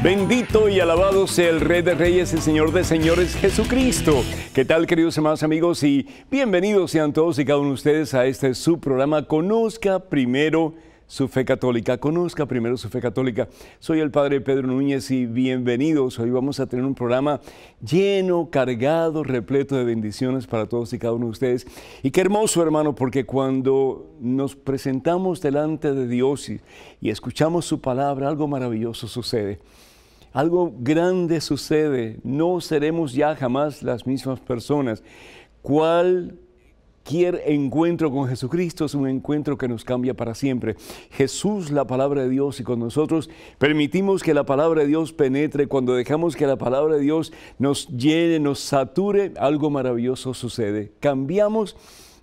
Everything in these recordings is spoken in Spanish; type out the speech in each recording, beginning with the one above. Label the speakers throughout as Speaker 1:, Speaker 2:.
Speaker 1: Bendito y alabado sea el Rey de Reyes y Señor de Señores, Jesucristo. ¿Qué tal, queridos hermanos, amigos? Y bienvenidos sean todos y cada uno de ustedes a este su programa Conozca Primero su Fe Católica. Conozca Primero su Fe Católica. Soy el Padre Pedro Núñez y bienvenidos. Hoy vamos a tener un programa lleno, cargado, repleto de bendiciones para todos y cada uno de ustedes. Y qué hermoso, hermano, porque cuando nos presentamos delante de Dios y escuchamos su palabra, algo maravilloso sucede. Algo grande sucede, no seremos ya jamás las mismas personas. Cualquier encuentro con Jesucristo es un encuentro que nos cambia para siempre. Jesús, la palabra de Dios, y cuando nosotros permitimos que la palabra de Dios penetre, cuando dejamos que la palabra de Dios nos llene, nos sature, algo maravilloso sucede. Cambiamos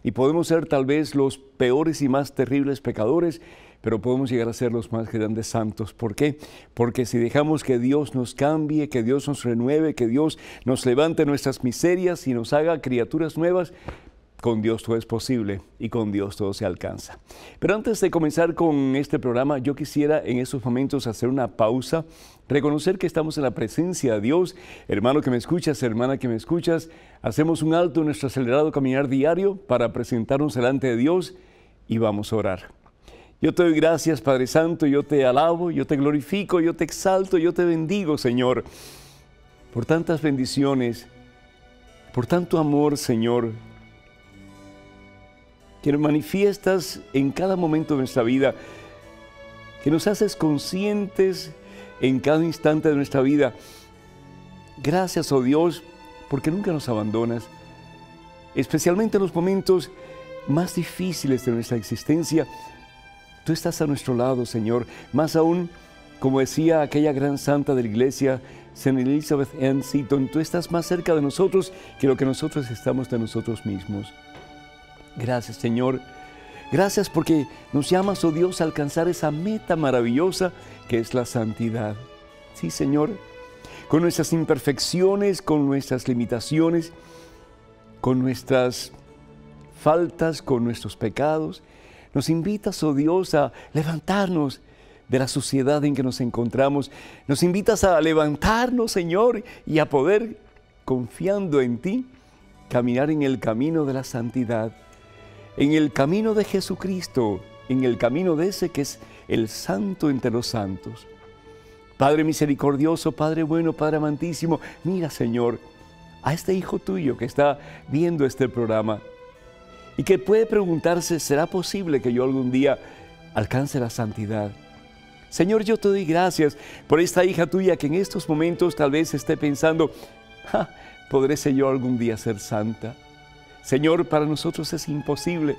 Speaker 1: y podemos ser tal vez los peores y más terribles pecadores, pero podemos llegar a ser los más grandes santos. ¿Por qué? Porque si dejamos que Dios nos cambie, que Dios nos renueve, que Dios nos levante nuestras miserias y nos haga criaturas nuevas, con Dios todo es posible y con Dios todo se alcanza. Pero antes de comenzar con este programa, yo quisiera en estos momentos hacer una pausa, reconocer que estamos en la presencia de Dios. Hermano que me escuchas, hermana que me escuchas, hacemos un alto en nuestro acelerado caminar diario para presentarnos delante de Dios y vamos a orar. Yo te doy gracias, Padre Santo, yo te alabo, yo te glorifico, yo te exalto, yo te bendigo, Señor, por tantas bendiciones, por tanto amor, Señor, que manifiestas en cada momento de nuestra vida, que nos haces conscientes en cada instante de nuestra vida. Gracias, oh Dios, porque nunca nos abandonas, especialmente en los momentos más difíciles de nuestra existencia. Tú estás a nuestro lado, Señor, más aún, como decía aquella gran santa de la iglesia, Saint Elizabeth Ann Seton, tú estás más cerca de nosotros que lo que nosotros estamos de nosotros mismos. Gracias, Señor. Gracias porque nos llamas, oh Dios, a alcanzar esa meta maravillosa que es la santidad. Sí, Señor, con nuestras imperfecciones, con nuestras limitaciones, con nuestras faltas, con nuestros pecados, nos invitas, oh Dios, a levantarnos de la suciedad en que nos encontramos. Nos invitas a levantarnos, Señor, y a poder, confiando en ti, caminar en el camino de la santidad, en el camino de Jesucristo, en el camino de ese que es el santo entre los santos. Padre misericordioso, Padre bueno, Padre amantísimo, mira, Señor, a este hijo tuyo que está viendo este programa, y que puede preguntarse, ¿será posible que yo algún día alcance la santidad? Señor, yo te doy gracias por esta hija tuya que en estos momentos tal vez esté pensando, ¿podré ser yo algún día ser santa? Señor, para nosotros es imposible.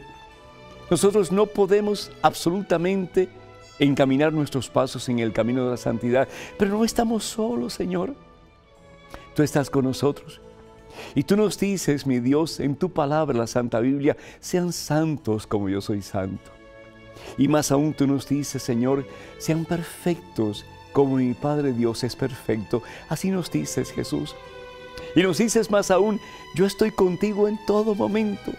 Speaker 1: Nosotros no podemos absolutamente encaminar nuestros pasos en el camino de la santidad, pero no estamos solos, Señor. Tú estás con nosotros. Y tú nos dices, mi Dios, en tu palabra, la Santa Biblia, sean santos como yo soy santo. Y más aún tú nos dices, Señor, sean perfectos como mi Padre Dios es perfecto. Así nos dices, Jesús. Y nos dices más aún, yo estoy contigo en todo momento,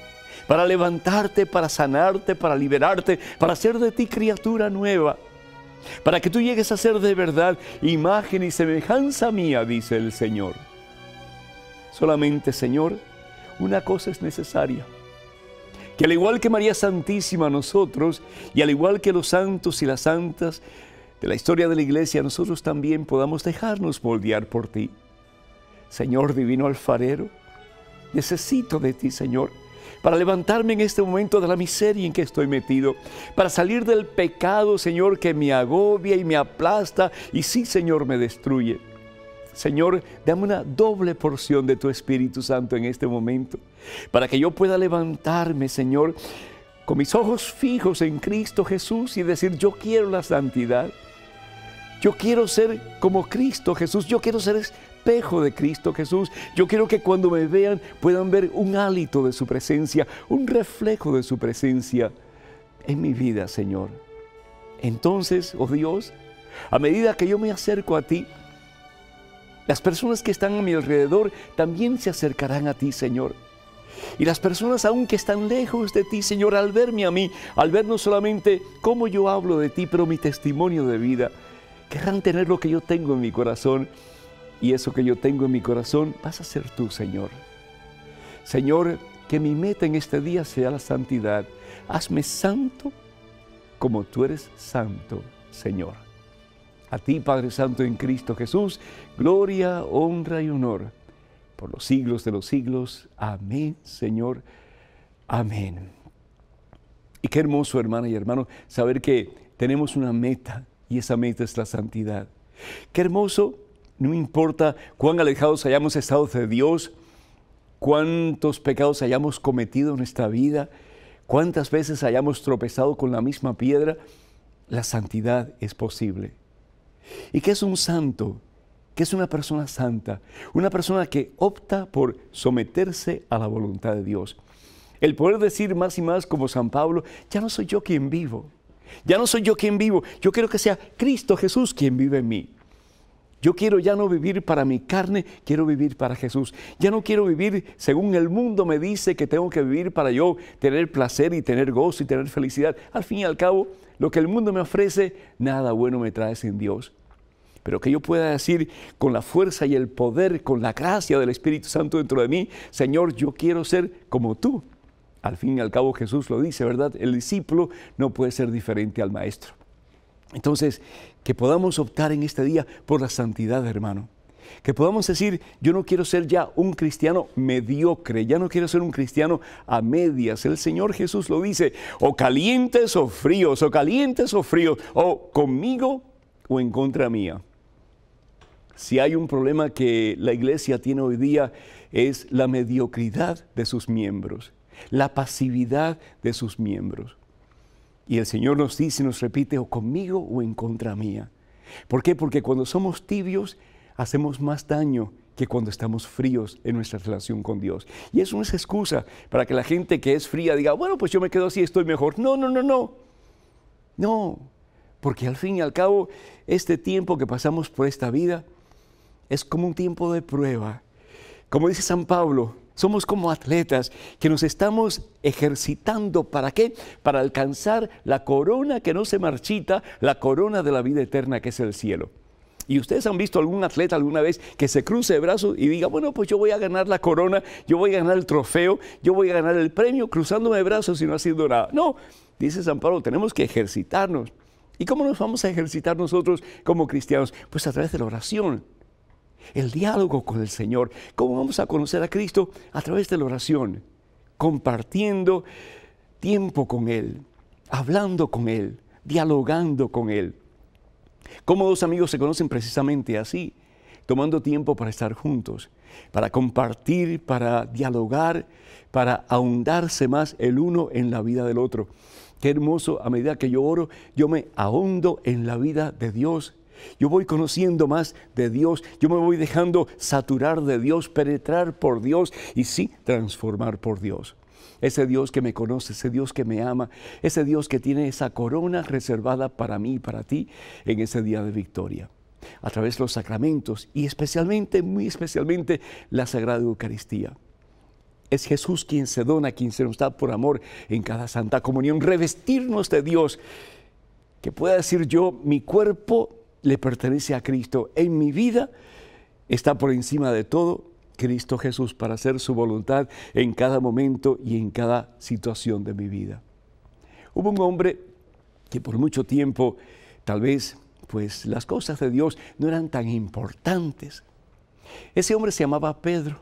Speaker 1: para levantarte, para sanarte, para liberarte, para hacer de ti criatura nueva, para que tú llegues a ser de verdad imagen y semejanza mía, dice el Señor. Solamente, Señor, una cosa es necesaria, que al igual que María Santísima nosotros, y al igual que los santos y las santas de la historia de la Iglesia, nosotros también podamos dejarnos moldear por ti. Señor divino alfarero, necesito de ti, Señor, para levantarme en este momento de la miseria en que estoy metido, para salir del pecado, Señor, que me agobia y me aplasta, y sí, Señor, me destruye. Señor, dame una doble porción de tu Espíritu Santo en este momento, para que yo pueda levantarme, Señor, con mis ojos fijos en Cristo Jesús y decir, yo quiero la santidad. Yo quiero ser como Cristo Jesús, yo quiero ser espejo de Cristo Jesús. Yo quiero que cuando me vean puedan ver un hálito de su presencia, un reflejo de su presencia en mi vida, Señor. Entonces, oh Dios, a medida que yo me acerco a ti, las personas que están a mi alrededor también se acercarán a ti, Señor. Y las personas aún que están lejos de ti, Señor, al verme a mí, al ver no solamente cómo yo hablo de ti, pero mi testimonio de vida, querrán tener lo que yo tengo en mi corazón. Y eso que yo tengo en mi corazón vas a ser tú, Señor. Señor, que mi meta en este día sea la santidad. Hazme santo como tú eres santo, Señor. A ti, Padre Santo, en Cristo Jesús, gloria, honra y honor por los siglos de los siglos. Amén, Señor. Amén. Y qué hermoso, hermana y hermano, saber que tenemos una meta y esa meta es la santidad. Qué hermoso, no importa cuán alejados hayamos estado de Dios, cuántos pecados hayamos cometido en nuestra vida, cuántas veces hayamos tropezado con la misma piedra, la santidad es posible. ¿Y qué es un santo? ¿Qué es una persona santa? Una persona que opta por someterse a la voluntad de Dios. El poder decir más y más como San Pablo, ya no soy yo quien vivo, ya no soy yo quien vivo, yo quiero que sea Cristo Jesús quien vive en mí. Yo quiero ya no vivir para mi carne, quiero vivir para Jesús. Ya no quiero vivir según el mundo me dice que tengo que vivir para yo tener placer y tener gozo y tener felicidad. Al fin y al cabo, lo que el mundo me ofrece, nada bueno me trae sin Dios. Pero que yo pueda decir con la fuerza y el poder, con la gracia del Espíritu Santo dentro de mí, Señor, yo quiero ser como tú. Al fin y al cabo Jesús lo dice, ¿verdad? El discípulo no puede ser diferente al maestro. Entonces, que podamos optar en este día por la santidad, hermano. Que podamos decir, yo no quiero ser ya un cristiano mediocre, ya no quiero ser un cristiano a medias. El Señor Jesús lo dice, o calientes o fríos, o calientes o fríos, o conmigo o en contra mía. Si hay un problema que la iglesia tiene hoy día es la mediocridad de sus miembros, la pasividad de sus miembros. Y el Señor nos dice y nos repite, o conmigo o en contra mía. ¿Por qué? Porque cuando somos tibios, hacemos más daño que cuando estamos fríos en nuestra relación con Dios. Y eso no es excusa para que la gente que es fría diga, bueno, pues yo me quedo así, estoy mejor. No, no, no, no. No, porque al fin y al cabo, este tiempo que pasamos por esta vida es como un tiempo de prueba. Como dice San Pablo, somos como atletas que nos estamos ejercitando. ¿Para qué? Para alcanzar la corona que no se marchita, la corona de la vida eterna que es el cielo. Y ustedes han visto algún atleta alguna vez que se cruce de brazos y diga, bueno, pues yo voy a ganar la corona, yo voy a ganar el trofeo, yo voy a ganar el premio cruzándome de brazos y no haciendo nada. No, dice San Pablo, tenemos que ejercitarnos. ¿Y cómo nos vamos a ejercitar nosotros como cristianos? Pues a través de la oración. El diálogo con el Señor. ¿Cómo vamos a conocer a Cristo? A través de la oración, compartiendo tiempo con Él, hablando con Él, dialogando con Él. ¿Cómo dos amigos se conocen? Precisamente así, tomando tiempo para estar juntos, para compartir, para dialogar, para ahondarse más el uno en la vida del otro. Qué hermoso, a medida que yo oro, yo me ahondo en la vida de Dios. Yo voy conociendo más de Dios, yo me voy dejando saturar de Dios, penetrar por Dios y sí, transformar por Dios. Ese Dios que me conoce, ese Dios que me ama, ese Dios que tiene esa corona reservada para mí y para ti en ese día de victoria. A través de los sacramentos y especialmente, muy especialmente, la Sagrada Eucaristía. Es Jesús quien se dona, quien se nos da por amor en cada Santa Comunión. Revestirnos de Dios, que pueda decir yo, mi cuerpo le pertenece a Cristo. En mi vida está por encima de todo Cristo Jesús para hacer su voluntad en cada momento y en cada situación de mi vida. Hubo un hombre que por mucho tiempo, tal vez, pues las cosas de Dios no eran tan importantes. Ese hombre se llamaba Pedro.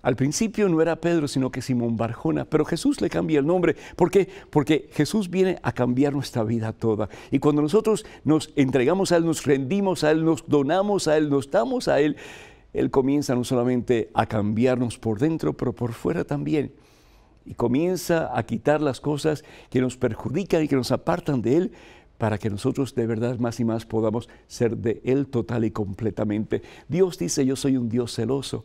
Speaker 1: Al principio no era Pedro, sino que Simón Barjona, pero Jesús le cambia el nombre. ¿Por qué? Porque Jesús viene a cambiar nuestra vida toda. Y cuando nosotros nos entregamos a Él, nos rendimos a Él, nos donamos a Él, nos damos a Él, Él comienza no solamente a cambiarnos por dentro, pero por fuera también. Y comienza a quitar las cosas que nos perjudican y que nos apartan de Él, para que nosotros de verdad más y más podamos ser de Él total y completamente. Dios dice, yo soy un Dios celoso.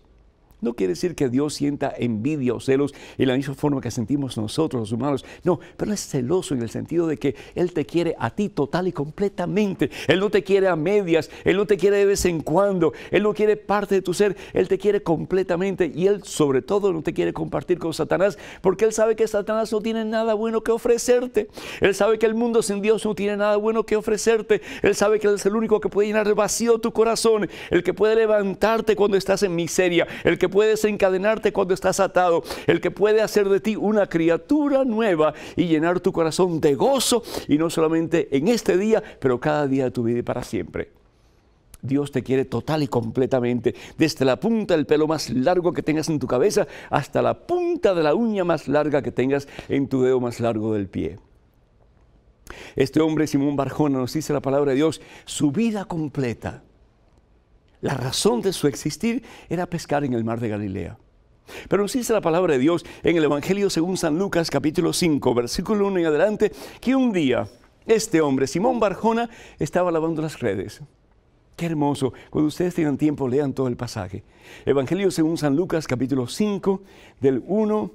Speaker 1: No quiere decir que Dios sienta envidia o celos en la misma forma que sentimos nosotros los humanos. No, pero Él es celoso en el sentido de que Él te quiere a ti total y completamente. Él no te quiere a medias, Él no te quiere de vez en cuando, Él no quiere parte de tu ser, Él te quiere completamente y Él sobre todo no te quiere compartir con Satanás porque Él sabe que Satanás no tiene nada bueno que ofrecerte. Él sabe que el mundo sin Dios no tiene nada bueno que ofrecerte. Él sabe que Él es el único que puede llenar de vacío tu corazón, el que puede levantarte cuando estás en miseria, el que puede desencadenarte cuando estás atado, el que puede hacer de ti una criatura nueva y llenar tu corazón de gozo, y no solamente en este día, pero cada día de tu vida y para siempre. Dios te quiere total y completamente, desde la punta del pelo más largo que tengas en tu cabeza hasta la punta de la uña más larga que tengas en tu dedo más largo del pie. Este hombre, Simón Barjona, nos dice la palabra de Dios, su vida completa, la razón de su existir era pescar en el mar de Galilea. Pero nos dice la palabra de Dios en el Evangelio según San Lucas, capítulo 5, versículo 1 en adelante, que un día este hombre, Simón Barjona, estaba lavando las redes. Qué hermoso. Cuando ustedes tengan tiempo, lean todo el pasaje. Evangelio según San Lucas, capítulo 5, del 1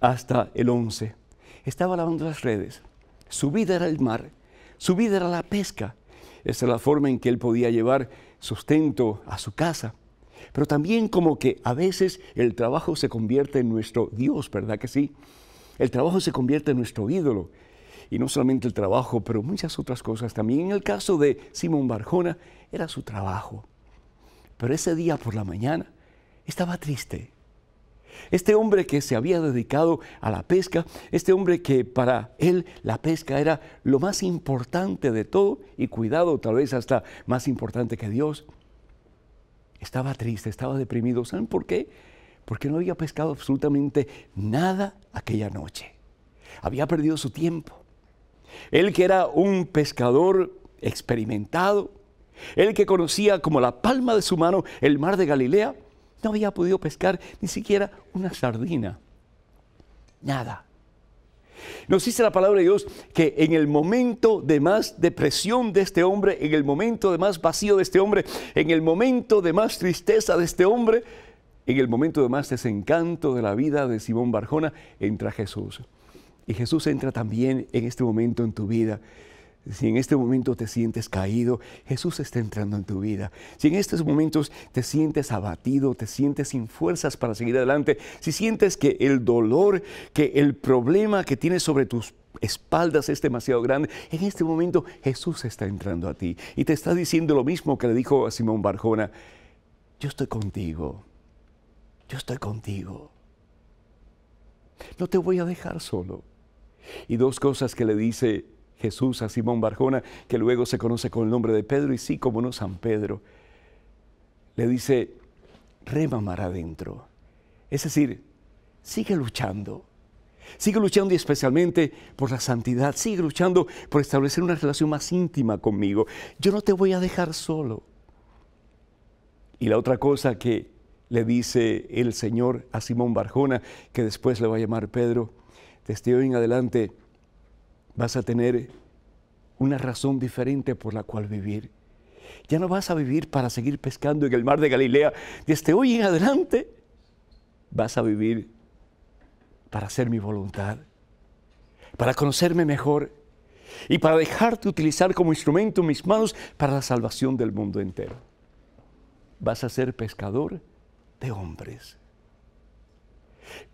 Speaker 1: hasta el 11. Estaba lavando las redes. Su vida era el mar. Su vida era la pesca. Esa es la forma en que él podía llevar sustento a su casa. Pero también como que a veces el trabajo se convierte en nuestro Dios, ¿verdad que sí? El trabajo se convierte en nuestro ídolo. Y no solamente el trabajo, pero muchas otras cosas también. En el caso de Simón Barjona, era su trabajo. Pero ese día por la mañana estaba triste. Este hombre que se había dedicado a la pesca, este hombre que para él la pesca era lo más importante de todo, y cuidado, tal vez hasta más importante que Dios, estaba triste, estaba deprimido. ¿Saben por qué? Porque no había pescado absolutamente nada aquella noche. Había perdido su tiempo. Él que era un pescador experimentado, él que conocía como la palma de su mano el mar de Galilea, no había podido pescar ni siquiera una sardina. Nada. Nos dice la palabra de Dios que en el momento de más depresión de este hombre, en el momento de más vacío de este hombre, en el momento de más tristeza de este hombre, en el momento de más desencanto de la vida de Simón Barjona, entra Jesús. Y Jesús entra también en este momento en tu vida. Si en este momento te sientes caído, Jesús está entrando en tu vida. Si en estos momentos te sientes abatido, te sientes sin fuerzas para seguir adelante, si sientes que el dolor, que el problema que tienes sobre tus espaldas es demasiado grande, en este momento Jesús está entrando a ti y te está diciendo lo mismo que le dijo a Simón Barjona: yo estoy contigo, yo estoy contigo. No te voy a dejar solo. Y dos cosas que le dice Jesús a Simón Barjona, que luego se conoce con el nombre de Pedro, y sí, como no, San Pedro. Le dice: rema mar adentro. Es decir, sigue luchando. Sigue luchando, y especialmente por la santidad. Sigue luchando por establecer una relación más íntima conmigo. Yo no te voy a dejar solo. Y la otra cosa que le dice el Señor a Simón Barjona, que después le va a llamar Pedro: desde hoy en adelante vas a tener una razón diferente por la cual vivir. Ya no vas a vivir para seguir pescando en el mar de Galilea. Desde hoy en adelante vas a vivir para hacer mi voluntad, para conocerme mejor y para dejarte utilizar como instrumento mis manos para la salvación del mundo entero. Vas a ser pescador de hombres.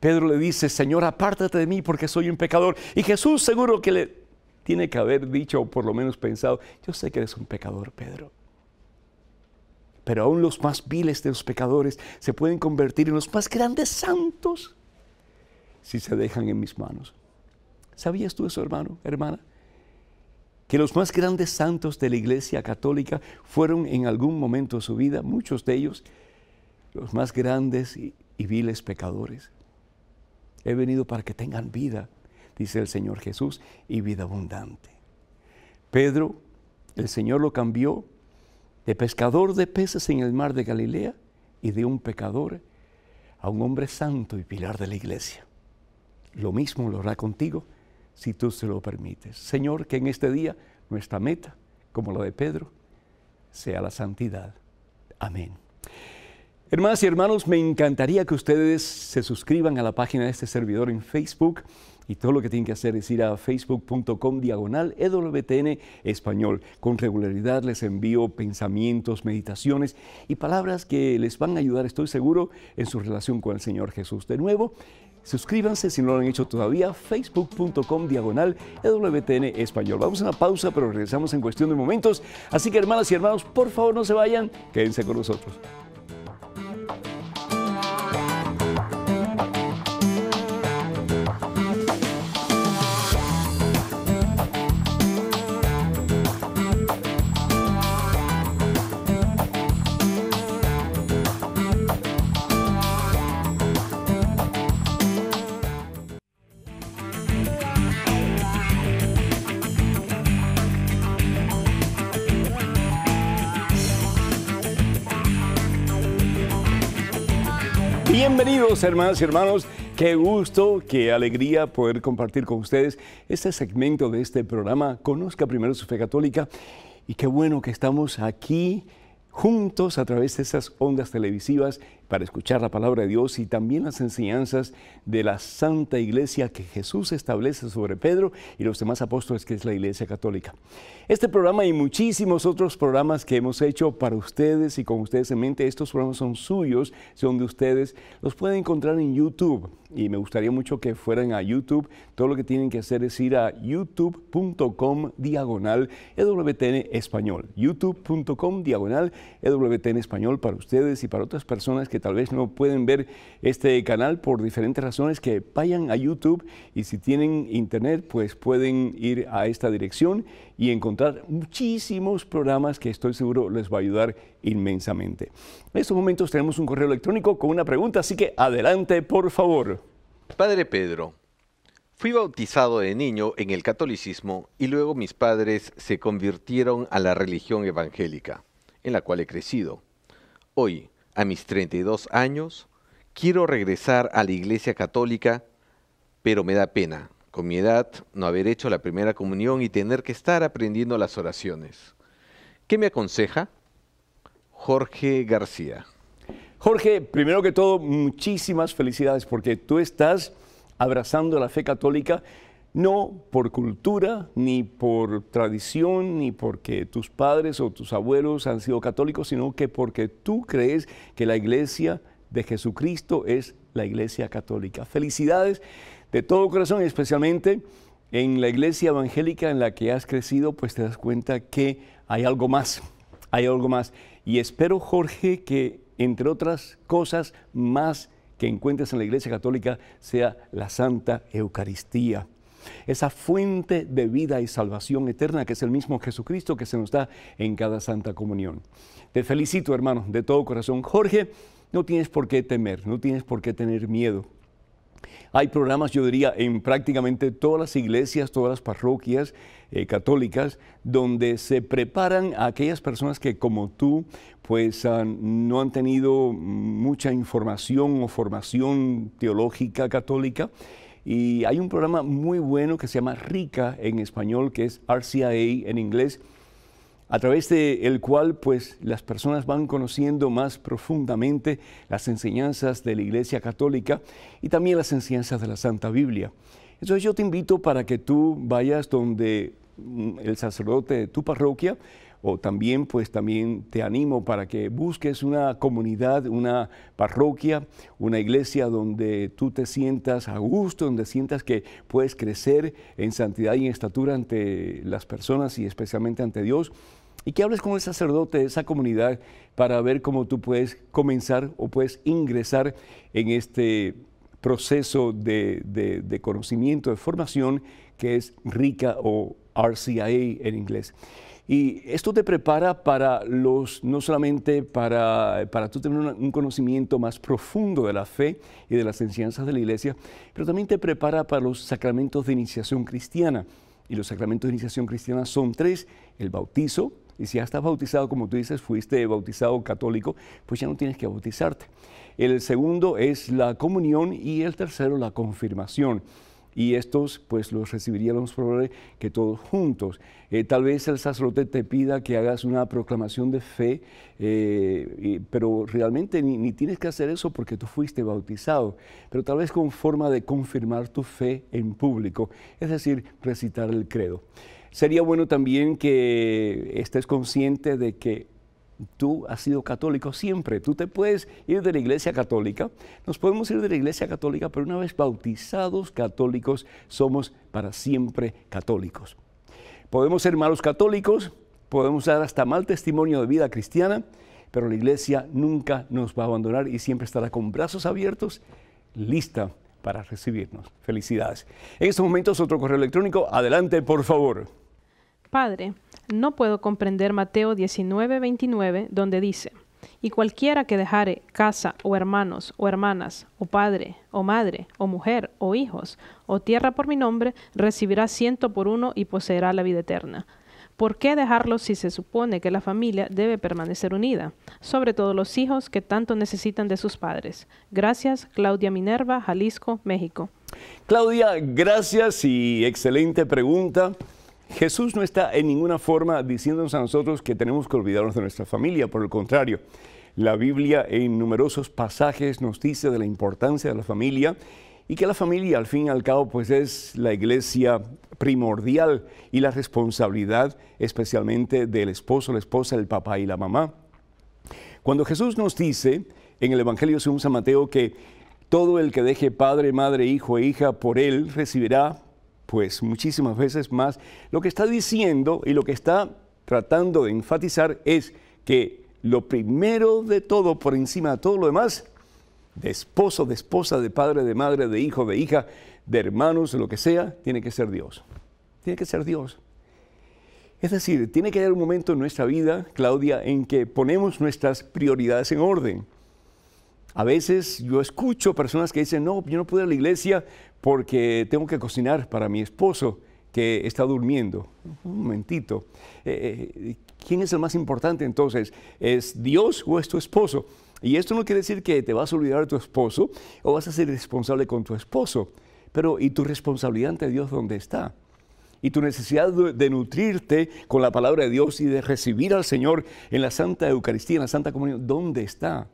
Speaker 1: Pedro le dice: Señor, apártate de mí porque soy un pecador. Y Jesús seguro que le tiene que haber dicho, o por lo menos pensado: yo sé que eres un pecador, Pedro. Pero aún los más viles de los pecadores se pueden convertir en los más grandes santos si se dejan en mis manos. ¿Sabías tú eso, hermano, hermana? Que los más grandes santos de la Iglesia Católica fueron en algún momento de su vida, muchos de ellos, los más grandes y viles pecadores. He venido para que tengan vida, dice el Señor Jesús, y vida abundante. Pedro, el Señor lo cambió de pescador de peces en el mar de Galilea y de un pecador a un hombre santo y pilar de la iglesia. Lo mismo lo hará contigo si tú se lo permites. Señor, que en este día nuestra meta, como la de Pedro, sea la santidad. Amén. Hermanas y hermanos, me encantaría que ustedes se suscriban a la página de este servidor en Facebook. Y todo lo que tienen que hacer es ir a facebook.com/EWTN Español. Con regularidad les envío pensamientos, meditaciones y palabras que les van a ayudar, estoy seguro, en su relación con el Señor Jesús. De nuevo, suscríbanse si no lo han hecho todavía, facebook.com/EWTN Español. Vamos a una pausa, pero regresamos en cuestión de momentos. Así que, hermanas y hermanos, por favor no se vayan, quédense con nosotros. Bienvenidos, hermanas y hermanos. Qué gusto, qué alegría poder compartir con ustedes este segmento de este programa, Conozca Primero su Fe Católica. Y qué bueno que estamos aquí juntos a través de esas ondas televisivas para escuchar la palabra de Dios y también las enseñanzas de la Santa Iglesia que Jesús establece sobre Pedro y los demás apóstoles, que es la Iglesia Católica. Este programa y muchísimos otros programas que hemos hecho para ustedes y con ustedes en mente, estos programas son suyos, son de ustedes, los pueden encontrar en YouTube. Y me gustaría mucho que fueran a YouTube. Todo lo que tienen que hacer es ir a youtube.com/EWTN Español. youtube.com/EWTN Español para ustedes y para otras personas que tal vez no pueden ver este canal por diferentes razones, que vayan a YouTube y si tienen internet pues pueden ir a esta dirección y encontrar muchísimos programas que estoy seguro les va a ayudar inmensamente. En estos momentos tenemos un correo electrónico con una pregunta, así que adelante, por favor.
Speaker 2: Padre Pedro, fui bautizado de niño en el catolicismo y luego mis padres se convirtieron a la religión evangélica, en la cual he crecido. Hoy, a mis 32 años, quiero regresar a la Iglesia Católica, pero me da pena, con mi edad, no haber hecho la primera comunión y tener que estar aprendiendo las oraciones. ¿Qué me aconseja? Jorge García.
Speaker 1: Jorge, primero que todo, muchísimas felicidades porque tú estás abrazando la fe católica no por cultura, ni por tradición, ni porque tus padres o tus abuelos han sido católicos, sino que porque tú crees que la Iglesia de Jesucristo es la Iglesia Católica. Felicidades de todo corazón, especialmente en la Iglesia evangélica en la que has crecido, pues te das cuenta que hay algo más, hay algo más. Y espero, Jorge, que entre otras cosas más que encuentres en la Iglesia Católica sea la Santa Eucaristía. Esa fuente de vida y salvación eterna que es el mismo Jesucristo que se nos da en cada Santa Comunión. Te felicito, hermano, de todo corazón. Jorge, no tienes por qué temer, no tienes por qué tener miedo. Hay programas, yo diría, en prácticamente todas las iglesias, todas las parroquias católicas, donde se preparan a aquellas personas que, como tú, pues no han tenido mucha información o formación teológica católica. Y hay un programa muy bueno que se llama RICA en español, que es RCIA en inglés, a través del cual pues las personas van conociendo más profundamente las enseñanzas de la Iglesia Católica y también las enseñanzas de la Santa Biblia. Entonces yo te invito para que tú vayas donde el sacerdote de tu parroquia, o también te animo para que busques una comunidad, una parroquia, una iglesia donde tú te sientas a gusto, donde sientas que puedes crecer en santidad y en estatura ante las personas y especialmente ante Dios, y que hables con el sacerdote de esa comunidad para ver cómo tú puedes comenzar o puedes ingresar en este proceso de conocimiento, de formación que es RICA o RCIA en inglés. Y esto te prepara para no solamente para tú tener un conocimiento más profundo de la fe y de las enseñanzas de la Iglesia, pero también te prepara para los sacramentos de iniciación cristiana. Y los sacramentos de iniciación cristiana son 3, el bautizo, y si ya estás bautizado, como tú dices, fuiste bautizado católico, pues ya no tienes que bautizarte. El segundo es la comunión y el tercero la confirmación. y estos pues los recibiríamos probablemente que todos juntos. Tal vez el sacerdote te pida que hagas una proclamación de fe, pero realmente ni tienes que hacer eso porque tú fuiste bautizado, pero tal vez como forma de confirmar tu fe en público, es decir, recitar el credo. Sería bueno también que estés consciente de que tú has sido católico siempre. Tú te puedes ir de la iglesia católica, nos podemos ir de la iglesia católica, pero una vez bautizados católicos, somos para siempre católicos. Podemos ser malos católicos, podemos dar hasta mal testimonio de vida cristiana, pero la iglesia nunca nos va a abandonar y siempre estará con brazos abiertos, lista para recibirnos. Felicidades. En estos momentos, otro correo electrónico. Adelante, por favor.
Speaker 3: Padre, no puedo comprender Mateo 19:29, donde dice: y cualquiera que dejare casa, o hermanos, o hermanas, o padre, o madre, o mujer, o hijos, o tierra por mi nombre, recibirá 100 por 1 y poseerá la vida eterna. ¿Por qué dejarlos si se supone que la familia debe permanecer unida? Sobre todo los hijos que tanto necesitan de sus padres. Gracias, Claudia Minerva, Jalisco, México.
Speaker 1: Claudia, gracias y excelente pregunta. Jesús no está en ninguna forma diciéndonos a nosotros que tenemos que olvidarnos de nuestra familia, por el contrario. La Biblia en numerosos pasajes nos dice de la importancia de la familia y que la familia al fin y al cabo pues es la iglesia primordial y la responsabilidad especialmente del esposo, la esposa, el papá y la mamá. Cuando Jesús nos dice en el Evangelio según San Mateo que todo el que deje padre, madre, hijo e hija por él recibirá pues muchísimas veces más, lo que está diciendo y lo que está tratando de enfatizar es que lo primero de todo, por encima de todo lo demás, de esposo, de esposa, de padre, de madre, de hijo, de hija, de hermanos, de lo que sea, tiene que ser Dios. Tiene que ser Dios. Es decir, tiene que haber un momento en nuestra vida, Claudia, en que ponemos nuestras prioridades en orden. A veces yo escucho personas que dicen, no, yo no puedo ir a la iglesia porque tengo que cocinar para mi esposo que está durmiendo. Un momentito. ¿Quién es el más importante entonces? ¿Es Dios o es tu esposo? Y esto no quiere decir que te vas a olvidar de tu esposo o vas a ser responsable con tu esposo. Pero ¿y tu responsabilidad ante Dios dónde está? Y tu necesidad de nutrirte con la palabra de Dios y de recibir al Señor en la Santa Eucaristía, en la Santa Comunión, ¿dónde está?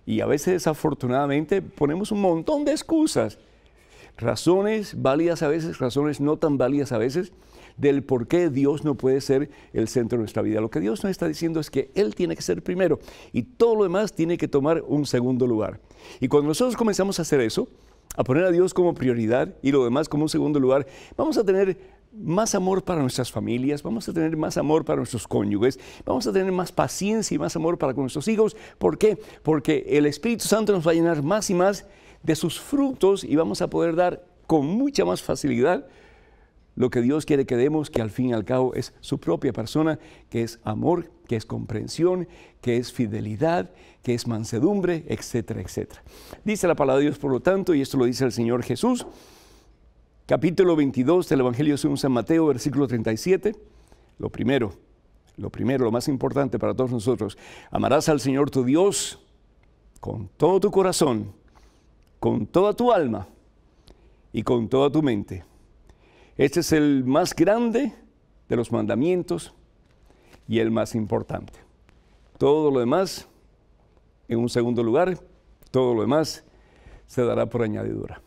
Speaker 1: Y a veces, desafortunadamente, ponemos un montón de excusas, razones válidas a veces, razones no tan válidas a veces, del por qué Dios no puede ser el centro de nuestra vida. Lo que Dios nos está diciendo es que Él tiene que ser primero y todo lo demás tiene que tomar un segundo lugar. Y cuando nosotros comenzamos a hacer eso, a poner a Dios como prioridad y lo demás como un segundo lugar, vamos a tener más amor para nuestras familias, vamos a tener más amor para nuestros cónyuges, vamos a tener más paciencia y más amor para con nuestros hijos. ¿Por qué? Porque el Espíritu Santo nos va a llenar más y más de sus frutos y vamos a poder dar con mucha más facilidad lo que Dios quiere que demos, que al fin y al cabo es su propia persona, que es amor, que es comprensión, que es fidelidad, que es mansedumbre, etcétera, etcétera. Dice la palabra de Dios, por lo tanto, y esto lo dice el Señor Jesús, capítulo 22 del Evangelio según San Mateo, versículo 37, lo primero, lo más importante para todos nosotros, amarás al Señor tu Dios con todo tu corazón, con toda tu alma y con toda tu mente. Este es el más grande de los mandamientos y el más importante. Todo lo demás, en un segundo lugar, todo lo demás se dará por añadidura.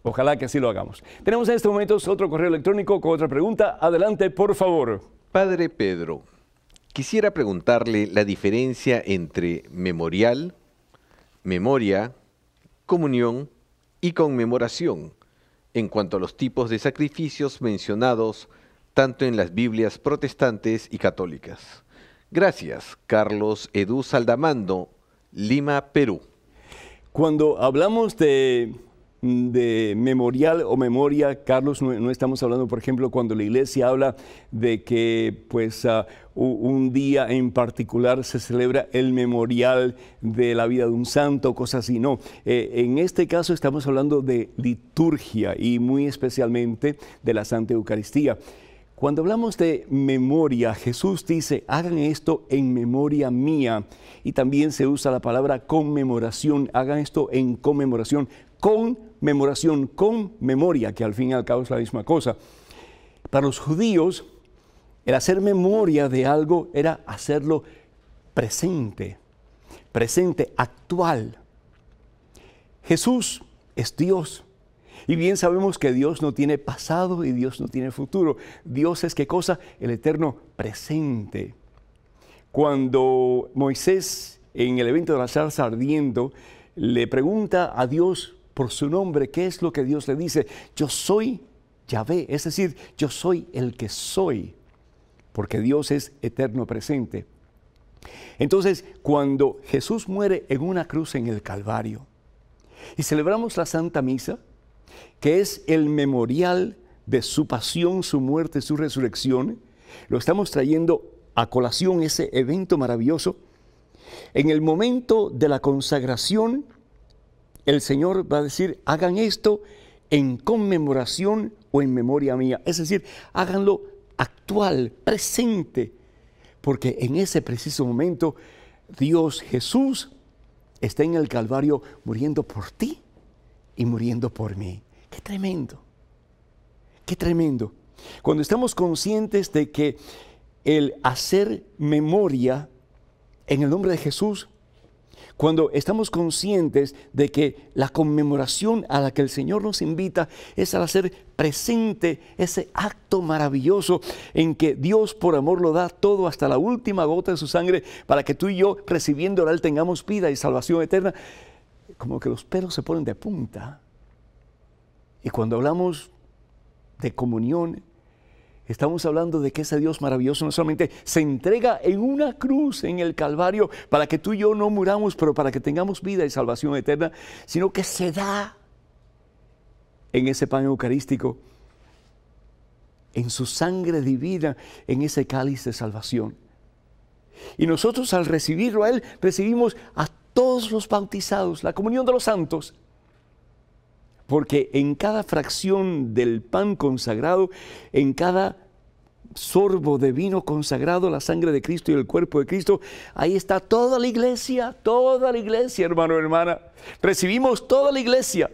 Speaker 1: Ojalá que así lo hagamos. Tenemos en estos momentos otro correo electrónico con otra pregunta. Adelante, por favor.
Speaker 2: Padre Pedro, quisiera preguntarle la diferencia entre memorial, memoria, comunión y conmemoración en cuanto a los tipos de sacrificios mencionados tanto en las Biblias protestantes y católicas. Gracias, Carlos Edu Saldamando, Lima, Perú.
Speaker 1: Cuando hablamos de memorial o memoria, Carlos, no estamos hablando, por ejemplo, cuando la iglesia habla de que pues un día en particular se celebra el memorial de la vida de un santo, cosas así, no. En este caso estamos hablando de liturgia y muy especialmente de la Santa Eucaristía. Cuando hablamos de memoria, Jesús dice, hagan esto en memoria mía. Y también se usa la palabra conmemoración, hagan esto en conmemoración, con conmemoración, con memoria, que al fin y al cabo es la misma cosa. Para los judíos, el hacer memoria de algo era hacerlo presente, actual. Jesús es Dios. Y bien sabemos que Dios no tiene pasado y Dios no tiene futuro. Dios es, ¿qué cosa? El eterno presente. Cuando Moisés, en el evento de la zarza ardiendo, le pregunta a Dios por su nombre, ¿qué es lo que Dios le dice? Yo soy Yahvé, es decir, yo soy el que soy, porque Dios es eterno presente. Entonces, cuando Jesús muere en una cruz en el Calvario y celebramos la Santa Misa, que es el memorial de su pasión, su muerte, su resurrección, lo estamos trayendo a colación, ese evento maravilloso. En el momento de la consagración, el Señor va a decir, hagan esto en conmemoración o en memoria mía. Es decir, háganlo actual, presente, porque en ese preciso momento Dios Jesús está en el Calvario muriendo por ti y muriendo por mí. ¡Qué tremendo! ¡Qué tremendo! Cuando estamos conscientes de que el hacer memoria en el nombre de Jesús, cuando estamos conscientes de que la conmemoración a la que el Señor nos invita es al hacer presente ese acto maravilloso en que Dios por amor lo da todo hasta la última gota de su sangre para que tú y yo, recibiéndola, Él tengamos vida y salvación eterna, como que los pelos se ponen de punta. Y cuando hablamos de comunión, estamos hablando de que ese Dios maravilloso no solamente se entrega en una cruz en el Calvario para que tú y yo no muramos, pero para que tengamos vida y salvación eterna, sino que se da en ese pan eucarístico, en su sangre divina, en ese cáliz de salvación. Y nosotros al recibirlo a Él, recibimos a todos los bautizados, la comunión de los santos. Porque en cada fracción del pan consagrado, en cada sorbo de vino consagrado, la sangre de Cristo y el cuerpo de Cristo, ahí está toda la iglesia, hermano, hermana. Recibimos toda la iglesia.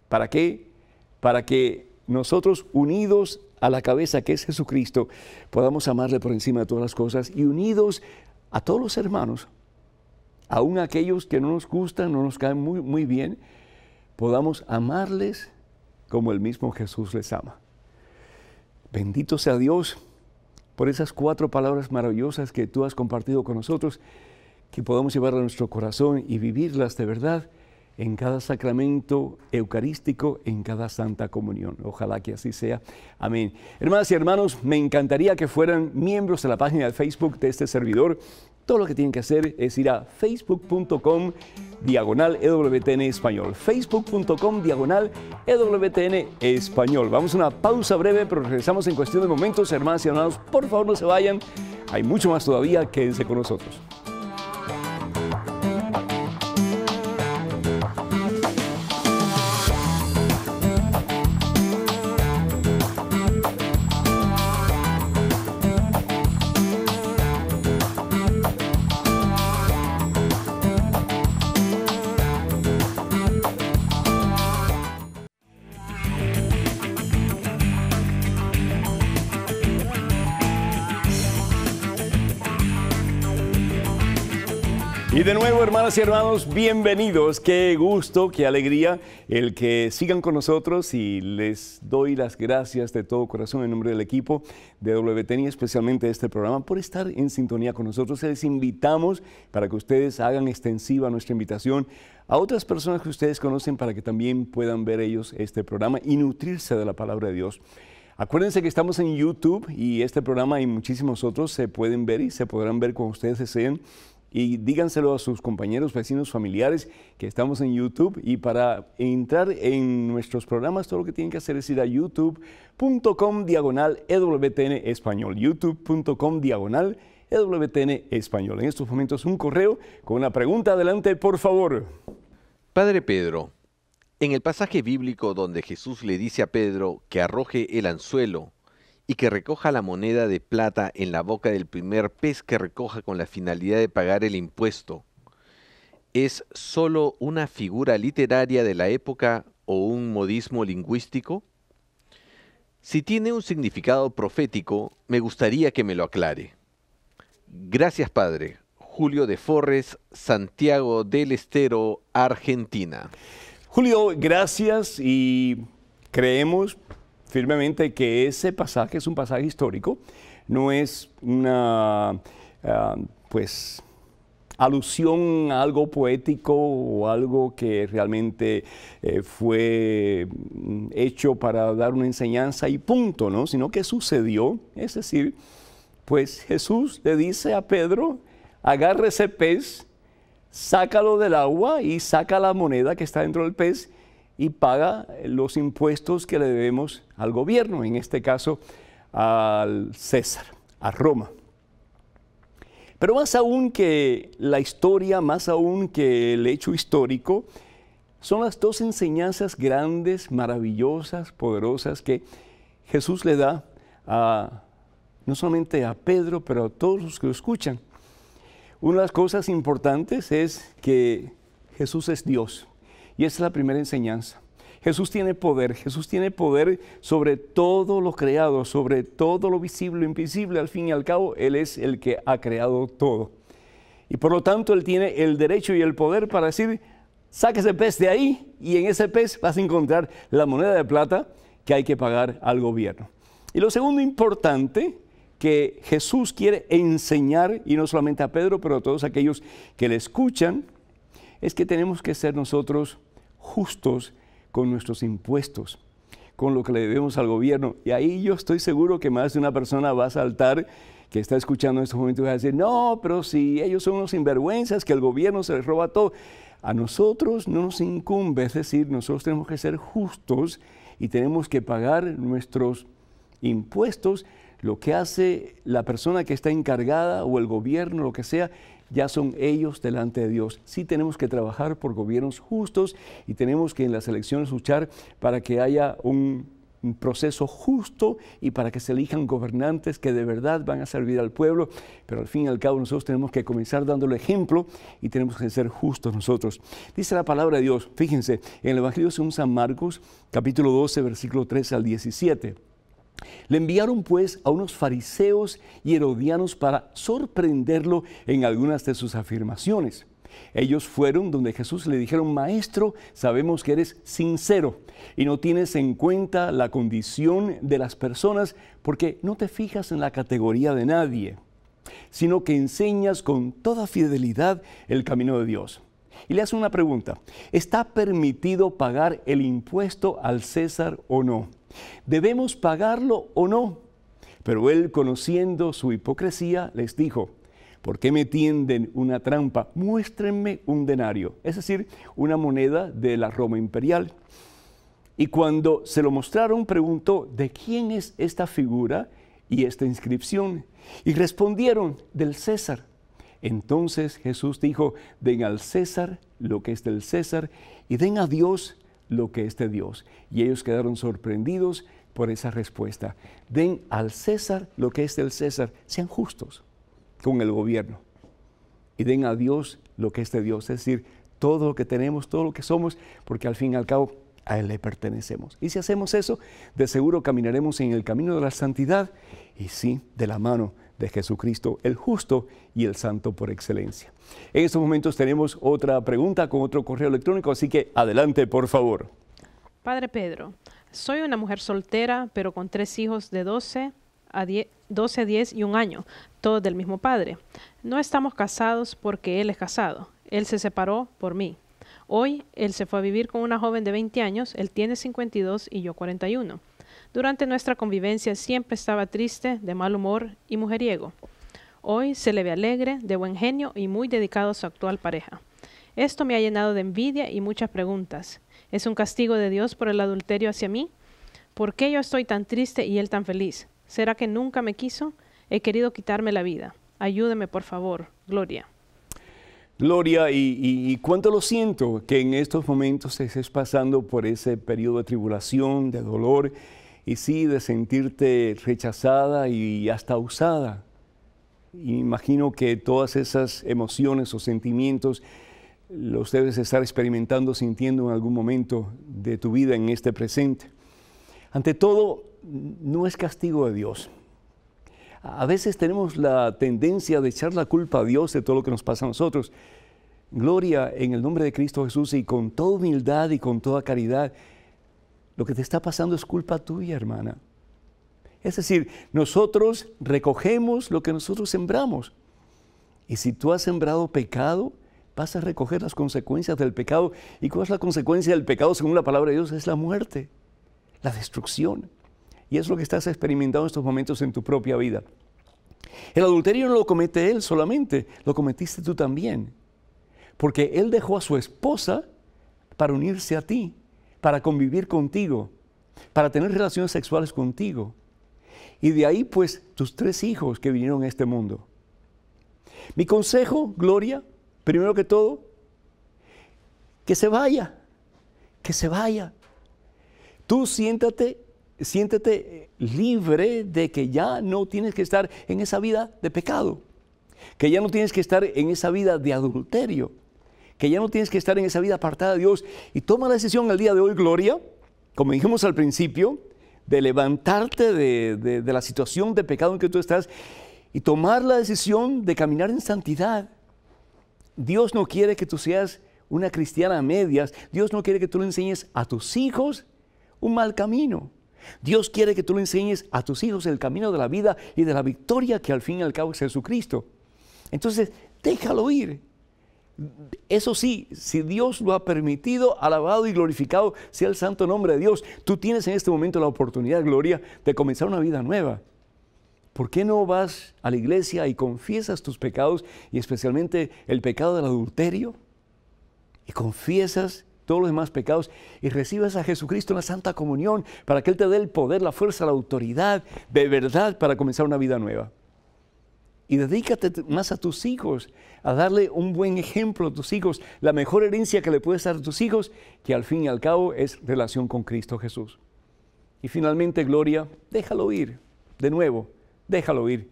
Speaker 1: ¿Para qué? Para que nosotros, unidos a la cabeza que es Jesucristo, podamos amarle por encima de todas las cosas y unidos a todos los hermanos, aun aquellos que no nos gustan, no nos caen muy bien, podamos amarles como el mismo Jesús les ama. Bendito sea Dios por esas 4 palabras maravillosas que tú has compartido con nosotros, que podamos llevarlas a nuestro corazón y vivirlas de verdad en cada sacramento eucarístico, en cada santa comunión. Ojalá que así sea. Amén. Hermanas y hermanos, me encantaría que fueran miembros de la página de Facebook de este servidor. Todo lo que tienen que hacer es ir a facebook.com/EWTN Español. Facebook.com/EWTN Español. Vamos a una pausa breve, pero regresamos en cuestión de momentos. Hermanas y hermanos, por favor no se vayan. Hay mucho más todavía. Quédense con nosotros. Y de nuevo, hermanas y hermanos, bienvenidos. Qué gusto, qué alegría el que sigan con nosotros y les doy las gracias de todo corazón en nombre del equipo de WTN y especialmente de este programa por estar en sintonía con nosotros. Les invitamos para que ustedes hagan extensiva nuestra invitación a otras personas que ustedes conocen para que también puedan ver ellos este programa y nutrirse de la palabra de Dios. Acuérdense que estamos en YouTube y este programa y muchísimos otros se pueden ver y se podrán ver cuando ustedes deseen. Y díganselo a sus compañeros, vecinos, familiares que estamos en YouTube. Y para entrar en nuestros programas, todo lo que tienen que hacer es ir a youtube.com/EWTN Español. youtube.com/EWTN Español. En estos momentos un correo con una pregunta. Adelante, por favor.
Speaker 2: Padre Pedro, en el pasaje bíblico donde Jesús le dice a Pedro que arroje el anzuelo y que recoja la moneda de plata en la boca del primer pez que recoja con la finalidad de pagar el impuesto, es solo una figura literaria de la época o un modismo lingüístico? Si tiene un significado profético, me gustaría que me lo aclare. Gracias, Padre. Julio de Forres, Santiago del Estero, Argentina.
Speaker 1: Julio, gracias, y creemos firmemente que ese pasaje es un pasaje histórico, no es una alusión a algo poético o algo que realmente fue hecho para dar una enseñanza y punto, ¿no? Sino que sucedió. Es decir, pues Jesús le dice a Pedro: agarra ese pez, sácalo del agua y saca la moneda que está dentro del pez y paga los impuestos que le debemos al gobierno, en este caso al César, a Roma. Pero más aún que la historia, más aún que el hecho histórico, son las dos enseñanzas grandes, maravillosas, poderosas que Jesús le da no solamente a Pedro, pero a todos los que lo escuchan. Una de las cosas importantes es que Jesús es Dios, y esa es la primera enseñanza. Jesús tiene poder sobre todo lo creado, sobre todo lo visible e invisible. Al fin y al cabo, Él es el que ha creado todo. Y por lo tanto, Él tiene el derecho y el poder para decir: saca ese pez de ahí, y en ese pez vas a encontrar la moneda de plata que hay que pagar al gobierno. Y lo segundo importante que Jesús quiere enseñar, y no solamente a Pedro, pero a todos aquellos que le escuchan, es que tenemos que ser nosotros justos con nuestros impuestos, con lo que le debemos al gobierno. Y ahí yo estoy seguro que más de una persona va a saltar, que está escuchando en estos momentos, y va a decir: no, pero si ellos son unos sinvergüenzas, que el gobierno se les roba todo. A nosotros no nos incumbe, es decir, nosotros tenemos que ser justos y tenemos que pagar nuestros impuestos. Lo que hace la persona que está encargada o el gobierno, lo que sea, ya son ellos delante de Dios. Sí tenemos que trabajar por gobiernos justos y tenemos que en las elecciones luchar para que haya un proceso justo y para que se elijan gobernantes que de verdad van a servir al pueblo. Pero al fin y al cabo nosotros tenemos que comenzar dándole ejemplo y tenemos que ser justos nosotros. Dice la palabra de Dios, fíjense, en el Evangelio según San Marcos, capítulo 12, versículo 13 al 17. Le enviaron pues a unos fariseos y herodianos para sorprenderlo en algunas de sus afirmaciones. Ellos fueron donde Jesús, le dijeron: Maestro, sabemos que eres sincero y no tienes en cuenta la condición de las personas, porque no te fijas en la categoría de nadie, sino que enseñas con toda fidelidad el camino de Dios. Y le hace una pregunta: ¿está permitido pagar el impuesto al César o no? ¿Debemos pagarlo o no? Pero él, conociendo su hipocresía, les dijo: ¿por qué me tienden una trampa? Muéstrenme un denario, es decir, una moneda de la Roma imperial. Y cuando se lo mostraron, preguntó: ¿de quién es esta figura y esta inscripción? Y respondieron: del César. Entonces Jesús dijo: den al César lo que es del César y den a Dios lo que es de Dios. Y ellos quedaron sorprendidos por esa respuesta. Den al César lo que es del César. Sean justos con el gobierno y den a Dios lo que es de Dios, es decir, todo lo que tenemos, todo lo que somos, porque al fin y al cabo a Él le pertenecemos. Y si hacemos eso, de seguro caminaremos en el camino de la santidad, y sí, de la mano de Jesucristo, el justo y el santo por excelencia. En estos momentos tenemos otra pregunta con otro correo electrónico, así que adelante, por favor.
Speaker 3: Padre Pedro, soy una mujer soltera, pero con 3 hijos de 12, 10 y 1 año, todos del mismo padre. No estamos casados porque él es casado. Él se separó por mí. Hoy, él se fue a vivir con una joven de 20 años, él tiene 52 y yo 41. Durante nuestra convivencia siempre estaba triste, de mal humor y mujeriego. Hoy se le ve alegre, de buen genio y muy dedicado a su actual pareja. Esto me ha llenado de envidia y muchas preguntas. ¿Es un castigo de Dios por el adulterio hacia mí? ¿Por qué yo estoy tan triste y él tan feliz? ¿Será que nunca me quiso? He querido quitarme la vida. Ayúdeme, por favor. Gloria.
Speaker 1: Gloria, y cuánto lo siento que en estos momentos estés pasando por ese periodo de tribulación, de dolor, y sí, de sentirte rechazada y hasta usada. Y imagino que todas esas emociones o sentimientos los debes estar experimentando, sintiendo en algún momento de tu vida en este presente. Ante todo, no es castigo de Dios. A veces tenemos la tendencia de echar la culpa a Dios de todo lo que nos pasa a nosotros. Gloria en el nombre de Cristo Jesús, y con toda humildad y con toda caridad, lo que te está pasando es culpa tuya, hermana. Es decir, nosotros recogemos lo que nosotros sembramos. Y si tú has sembrado pecado, vas a recoger las consecuencias del pecado. ¿Y cuál es la consecuencia del pecado según la palabra de Dios? Es la muerte, la destrucción. Y es lo que estás experimentando en estos momentos en tu propia vida. El adulterio no lo comete él solamente, lo cometiste tú también. Porque él dejó a su esposa para unirse a ti, para convivir contigo, para tener relaciones sexuales contigo. Y de ahí, pues, tus 3 hijos que vinieron a este mundo. Mi consejo, Gloria, primero que todo, que se vaya, que se vaya. Tú siéntate libre de que ya no tienes que estar en esa vida de pecado, que ya no tienes que estar en esa vida de adulterio, que ya no tienes que estar en esa vida apartada de Dios. Y toma la decisión el día de hoy, Gloria, como dijimos al principio, de levantarte de la situación de pecado en que tú estás y tomar la decisión de caminar en santidad. Dios no quiere que tú seas una cristiana a medias. Dios no quiere que tú le enseñes a tus hijos un mal camino. Dios quiere que tú le enseñes a tus hijos el camino de la vida y de la victoria, que al fin y al cabo es Jesucristo. Entonces, déjalo ir. Eso sí, si Dios lo ha permitido, alabado y glorificado sea el santo nombre de Dios. Tú tienes en este momento la oportunidad, Gloria, de comenzar una vida nueva. ¿Por qué no vas a la iglesia y confiesas tus pecados, y especialmente el pecado del adulterio? Y confiesas todos los demás pecados y recibes a Jesucristo en la Santa Comunión para que Él te dé el poder, la fuerza, la autoridad de verdad para comenzar una vida nueva. Y dedícate más a tus hijos, a darle un buen ejemplo a tus hijos, la mejor herencia que le puedes dar a tus hijos, que al fin y al cabo es relación con Cristo Jesús. Y finalmente, Gloria, déjalo ir, de nuevo, déjalo ir.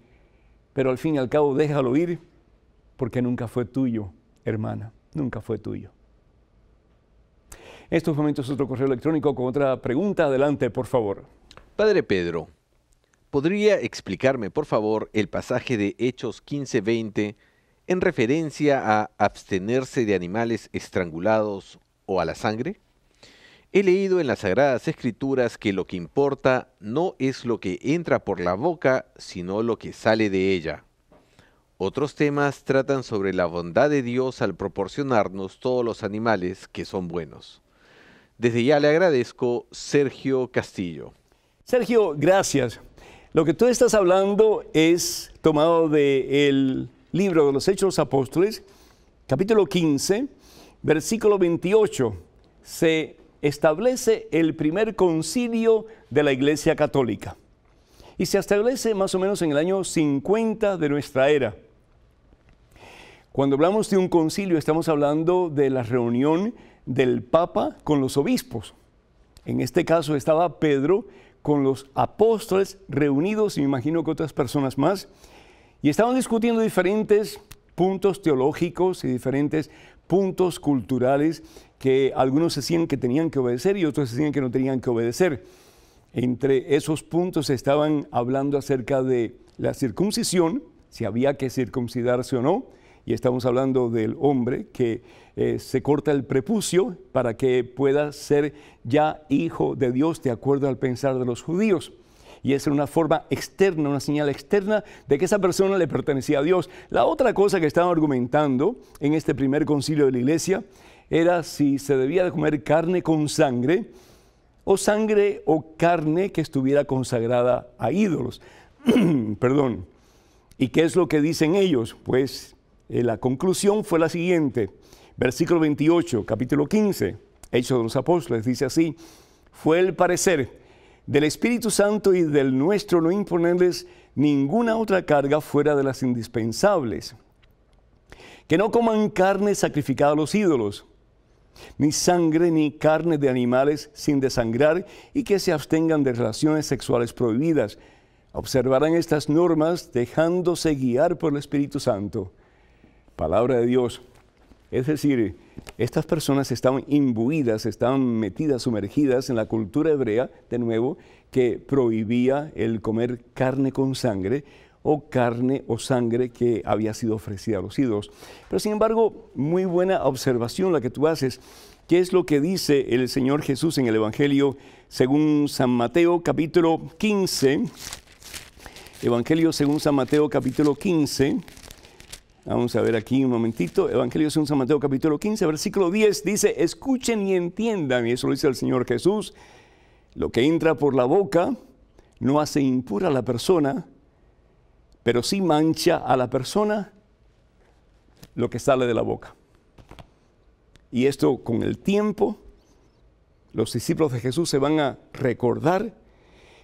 Speaker 1: Pero al fin y al cabo, déjalo ir porque nunca fue tuyo, hermana, nunca fue tuyo. En estos momentos otro correo electrónico con otra pregunta. Adelante, por favor.
Speaker 2: Padre Pedro, ¿podría explicarme, por favor, el pasaje de Hechos 15:20 en referencia a abstenerse de animales estrangulados o a la sangre? He leído en las Sagradas Escrituras que lo que importa no es lo que entra por la boca, sino lo que sale de ella. Otros temas tratan sobre la bondad de Dios al proporcionarnos todos los animales que son buenos. Desde ya le agradezco, Sergio Castillo.
Speaker 1: Sergio, gracias. Lo que tú estás hablando es tomado del libro de los Hechos de los Apóstoles, capítulo 15, versículo 28. Se establece el primer concilio de la Iglesia Católica. Y se establece más o menos en el año 50 de nuestra era. Cuando hablamos de un concilio, estamos hablando de la reunión del Papa con los obispos. En este caso estaba Pedro con los apóstoles reunidos, y me imagino que otras personas más, y estaban discutiendo diferentes puntos teológicos y diferentes puntos culturales que algunos decían que tenían que obedecer y otros decían que no tenían que obedecer. Entre esos puntos estaban hablando acerca de la circuncisión, si había que circuncidarse o no, y estamos hablando del hombre que se corta el prepucio para que pueda ser ya hijo de Dios de acuerdo al pensar de los judíos. Y esa era una forma externa, una señal externa de que esa persona le pertenecía a Dios. La otra cosa que estaban argumentando en este primer concilio de la iglesia era si se debía de comer carne con sangre o carne que estuviera consagrada a ídolos. Perdón. ¿Y qué es lo que dicen ellos? Pues la conclusión fue la siguiente. Versículo 28, capítulo 15, Hechos de los Apóstoles, dice así: fue el parecer del Espíritu Santo y del nuestro no imponerles ninguna otra carga fuera de las indispensables. Que no coman carne sacrificada a los ídolos, ni sangre ni carne de animales sin desangrar, y que se abstengan de relaciones sexuales prohibidas. Observarán estas normas dejándose guiar por el Espíritu Santo. Palabra de Dios. Es decir, estas personas estaban imbuidas, estaban metidas, sumergidas en la cultura hebrea, de nuevo, que prohibía el comer carne con sangre o carne o sangre que había sido ofrecida a los ídolos. Pero sin embargo, muy buena observación la que tú haces. ¿Qué es lo que dice el Señor Jesús en el Evangelio según San Mateo capítulo 15? Evangelio según San Mateo capítulo 15. Vamos a ver aquí un momentito. Evangelio según San Mateo capítulo 15, versículo 10 dice: escuchen y entiendan, y eso lo dice el Señor Jesús, lo que entra por la boca no hace impura a la persona, pero sí mancha a la persona lo que sale de la boca. Y esto con el tiempo, los discípulos de Jesús se van a recordar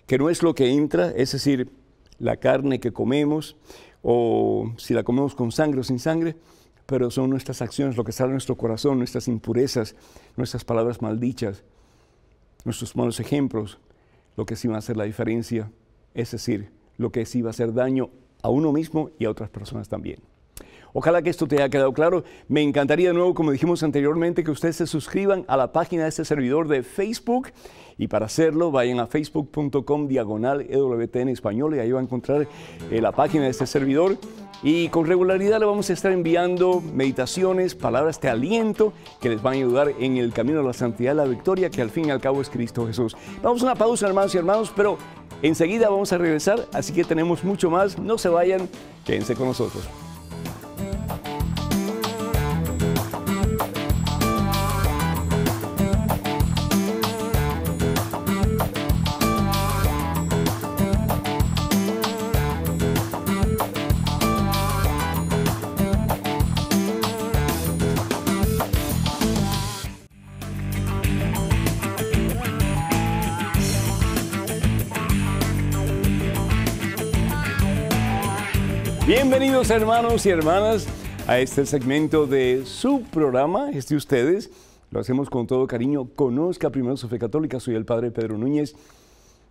Speaker 1: que no es lo que entra, es decir, la carne que comemos, o si la comemos con sangre o sin sangre, pero son nuestras acciones, lo que sale de nuestro corazón, nuestras impurezas, nuestras palabras maldichas, nuestros malos ejemplos, lo que sí va a hacer la diferencia, es decir, lo que sí va a hacer daño a uno mismo y a otras personas también. Ojalá que esto te haya quedado claro. Me encantaría de nuevo, como dijimos anteriormente, que ustedes se suscriban a la página de este servidor de Facebook. Y para hacerlo, vayan a facebook.com/EWTN Español y ahí va a encontrar la página de este servidor. Y con regularidad le vamos a estar enviando meditaciones, palabras de aliento que les van a ayudar en el camino a la santidad y la victoria, que al fin y al cabo es Cristo Jesús. Vamos a una pausa, hermanos y hermanos, pero enseguida vamos a regresar, así que tenemos mucho más. No se vayan, quédense con nosotros. Bienvenidos hermanos y hermanas a este segmento de su programa, ustedes. Lo hacemos con todo cariño. Conozca primero su fe católica. Soy el Padre Pedro Núñez.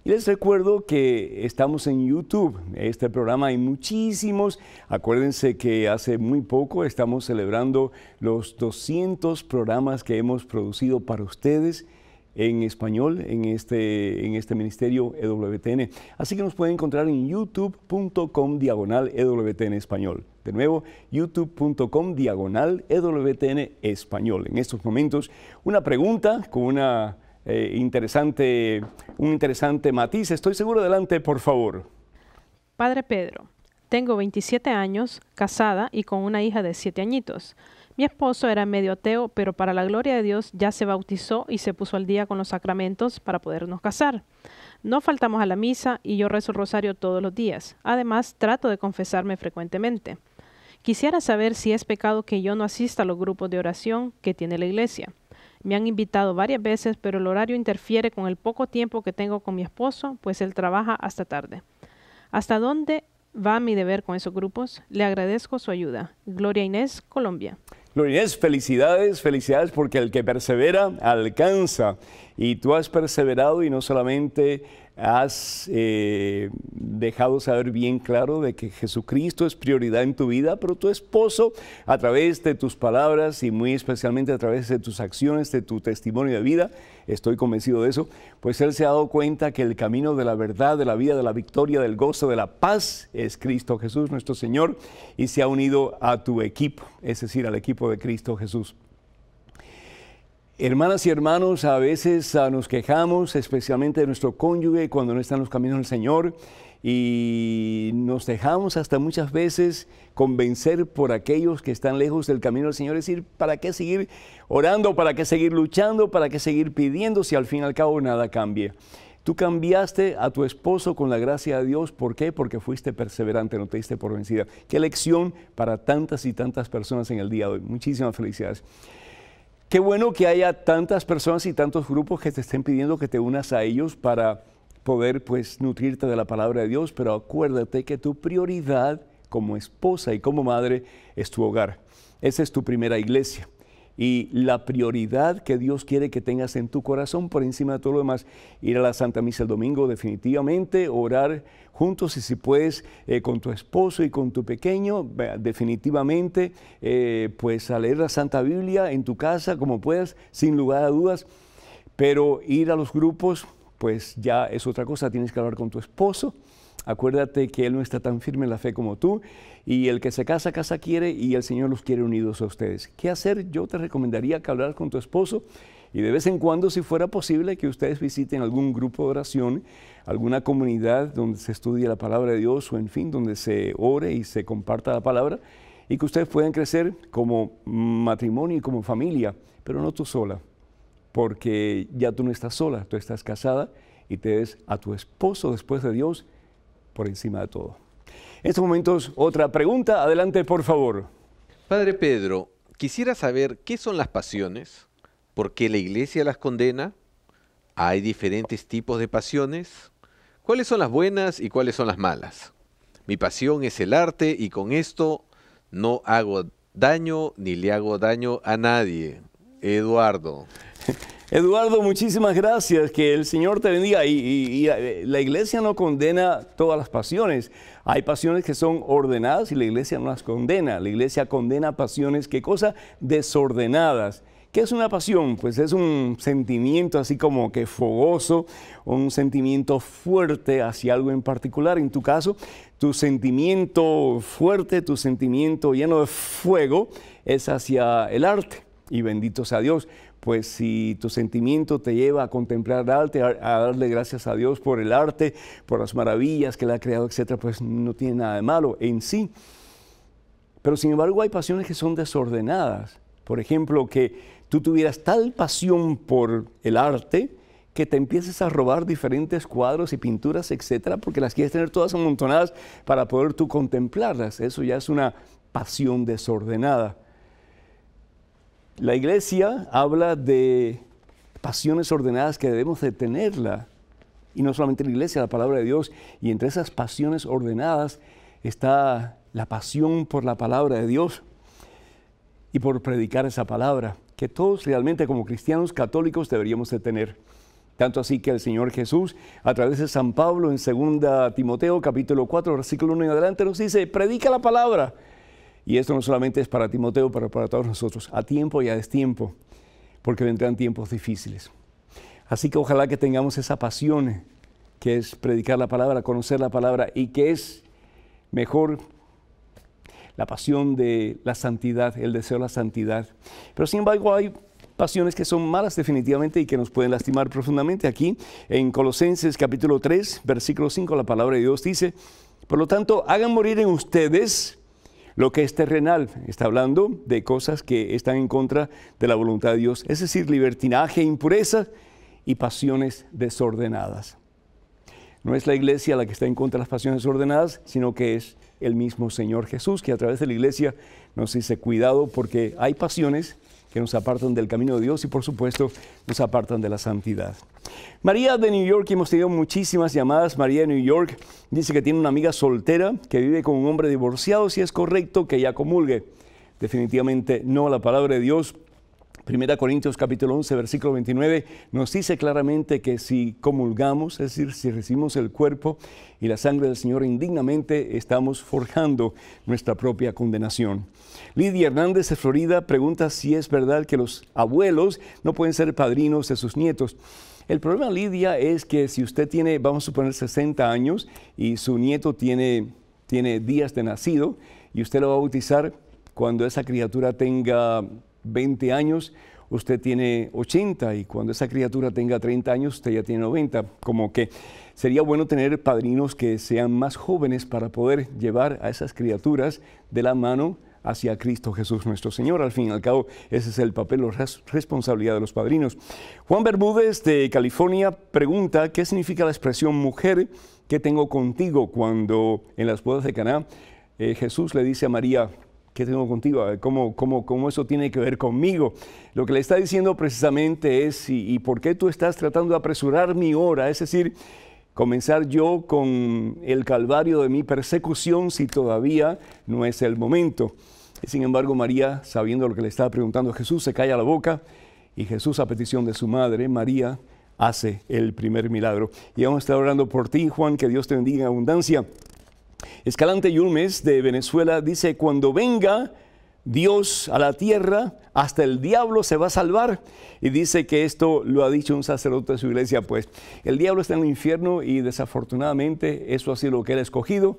Speaker 1: Y les recuerdo que estamos en YouTube. Este programa hay muchísimos. Acuérdense que hace muy poco estamos celebrando los 200 programas que hemos producido para ustedes en español, en este ministerio EWTN. Así que nos pueden encontrar en youtube.com/EWTN Español. De nuevo, youtube.com/EWTN Español. En estos momentos, una pregunta con un interesante matiz. Estoy seguro. Adelante, por favor.
Speaker 3: Padre Pedro, tengo 27 años, casada y con una hija de 7 añitos. Mi esposo era medio ateo, pero para la gloria de Dios ya se bautizó y se puso al día con los sacramentos para podernos casar. No faltamos a la misa y yo rezo el rosario todos los días. Además, trato de confesarme frecuentemente. Quisiera saber si es pecado que yo no asista a los grupos de oración que tiene la iglesia. Me han invitado varias veces, pero el horario interfiere con el poco tiempo que tengo con mi esposo, pues él trabaja hasta tarde. ¿Hasta dónde va mi deber con esos grupos? Le agradezco su ayuda. Gloria Inés, Colombia.
Speaker 1: Gloria Inés, felicidades porque el que persevera alcanza. Y tú has perseverado y no solamente has dejado saber bien claro de que Jesucristo es prioridad en tu vida, pero tu esposo, a través de tus palabras y muy especialmente a través de tus acciones, de tu testimonio de vida, estoy convencido de eso, pues él se ha dado cuenta que el camino de la verdad, de la vida, de la victoria, del gozo, de la paz es Cristo Jesús, nuestro Señor, y se ha unido a tu equipo, es decir, al equipo de Cristo Jesús. Hermanas y hermanos, a veces nos quejamos, especialmente de nuestro cónyuge, cuando no está en los caminos del Señor, y nos dejamos hasta muchas veces convencer por aquellos que están lejos del camino del Señor. Es decir, ¿para qué seguir orando? ¿Para qué seguir luchando? ¿Para qué seguir pidiendo si al fin y al cabo nada cambia? Tú cambiaste a tu esposo con la gracia de Dios. ¿Por qué? Porque fuiste perseverante, no te diste por vencida. Qué lección para tantas y tantas personas en el día de hoy. Muchísimas felicidades. Qué bueno que haya tantas personas y tantos grupos que te estén pidiendo que te unas a ellos para poder pues nutrirte de la palabra de Dios, pero acuérdate que tu prioridad como esposa y como madre es tu hogar. Esa es tu primera iglesia. y la prioridad que Dios quiere que tengas en tu corazón por encima de todo lo demás. Ir a la Santa Misa el domingo definitivamente, orar juntos y si puedes con tu esposo y con tu pequeño, definitivamente pues a leer la Santa Biblia en tu casa como puedas, sin lugar a dudas, pero ir a los grupos pues ya es otra cosa, tienes que hablar con tu esposo. Acuérdate que él no está tan firme en la fe como tú y el que se casa, casa quiere y el Señor los quiere unidos a ustedes. ¿Qué hacer? Yo te recomendaría que hablaras con tu esposo y de vez en cuando, si fuera posible, que ustedes visiten algún grupo de oración, alguna comunidad donde se estudie la palabra de Dios o en fin, donde se ore y se comparta la palabra y que ustedes puedan crecer como matrimonio y como familia, pero no tú sola, porque ya tú no estás sola, tú estás casada y te des a tu esposo después de Dios por encima de todo. En estos momentos, otra pregunta. Adelante, por favor.
Speaker 2: Padre Pedro, quisiera saber qué son las pasiones, por qué la Iglesia las condena, ¿hay diferentes tipos de pasiones? ¿Cuáles son las buenas y cuáles son las malas? Mi pasión es el arte y con esto no hago daño ni le hago daño a nadie. Eduardo.
Speaker 1: Eduardo, muchísimas gracias, que el Señor te bendiga y la Iglesia no condena todas las pasiones, hay pasiones que son ordenadas y la Iglesia no las condena, la Iglesia condena pasiones, ¿qué cosa? Desordenadas. ¿Qué es una pasión? Pues es un sentimiento así como que fogoso, un sentimiento fuerte hacia algo en particular. En tu caso, tu sentimiento fuerte, tu sentimiento lleno de fuego es hacia el arte y bendito sea Dios. Pues si tu sentimiento te lleva a contemplar el arte, a darle gracias a Dios por el arte, por las maravillas que Él ha creado, etcétera, pues no tiene nada de malo en sí. Pero sin embargo hay pasiones que son desordenadas. Por ejemplo, que tú tuvieras tal pasión por el arte que te empieces a robar diferentes cuadros y pinturas, etcétera, porque las quieres tener todas amontonadas para poder tú contemplarlas. Eso ya es una pasión desordenada. La Iglesia habla de pasiones ordenadas que debemos de tenerla. Y no solamente la Iglesia, la palabra de Dios. Y entre esas pasiones ordenadas está la pasión por la palabra de Dios y por predicar esa palabra, que todos realmente como cristianos católicos deberíamos de tener. Tanto así que el Señor Jesús, a través de San Pablo, en 2 Timoteo, capítulo 4, versículo 1 en adelante, nos dice, predica la palabra. Y esto no solamente es para Timoteo, pero para todos nosotros, a tiempo y a destiempo, porque vendrán tiempos difíciles. Así que ojalá que tengamos esa pasión, que es predicar la palabra, conocer la palabra, y que es mejor la pasión de la santidad, el deseo de la santidad. Pero sin embargo hay pasiones que son malas definitivamente y que nos pueden lastimar profundamente. Aquí en Colosenses capítulo 3, versículo 5, la palabra de Dios dice, por lo tanto, hagan morir en ustedes lo que es terrenal. Está hablando de cosas que están en contra de la voluntad de Dios, es decir, libertinaje, impureza y pasiones desordenadas. No es la Iglesia la que está en contra de las pasiones desordenadas, sino que es el mismo Señor Jesús, que a través de la Iglesia nos dice cuidado porque hay pasiones que nos apartan del camino de Dios y por supuesto nos apartan de la santidad. María de New York, hemos tenido muchísimas llamadas. María de New York dice que tiene una amiga soltera que vive con un hombre divorciado, si es correcto que ella comulgue. Definitivamente no, la palabra de Dios, 1 Corintios capítulo 11, versículo 29, nos dice claramente que si comulgamos, es decir, si recibimos el cuerpo y la sangre del Señor indignamente, estamos forjando nuestra propia condenación. Lidia Hernández de Florida pregunta si es verdad que los abuelos no pueden ser padrinos de sus nietos. El problema, Lidia, es que si usted tiene, vamos a suponer, 60 años y su nieto tiene días de nacido y usted lo va a bautizar cuando esa criatura tenga 20 años, usted tiene 80 y cuando esa criatura tenga 30 años, usted ya tiene 90. Como que sería bueno tener padrinos que sean más jóvenes para poder llevar a esas criaturas de la mano hacia Cristo Jesús nuestro Señor. Al fin y al cabo, ese es el papel o responsabilidad de los padrinos. Juan Bermúdez de California pregunta, ¿qué significa la expresión mujer que tengo contigo cuando en las bodas de Caná Jesús le dice a María, ¿qué tengo contigo? ¿Cómo eso tiene que ver conmigo? Lo que le está diciendo precisamente es, ¿y por qué tú estás tratando de apresurar mi hora? Es decir, comenzar yo con el calvario de mi persecución si todavía no es el momento. Y sin embargo, María, sabiendo lo que le estaba preguntando a Jesús, se calla la boca y Jesús, a petición de su madre, María, hace el primer milagro. Y vamos a estar orando por ti, Juan, que Dios te bendiga en abundancia. Escalante Yulmes de Venezuela dice, cuando venga Dios a la tierra, hasta el diablo se va a salvar. Y dice que esto lo ha dicho un sacerdote de su iglesia, pues el diablo está en el infierno y desafortunadamente eso ha sido lo que él ha escogido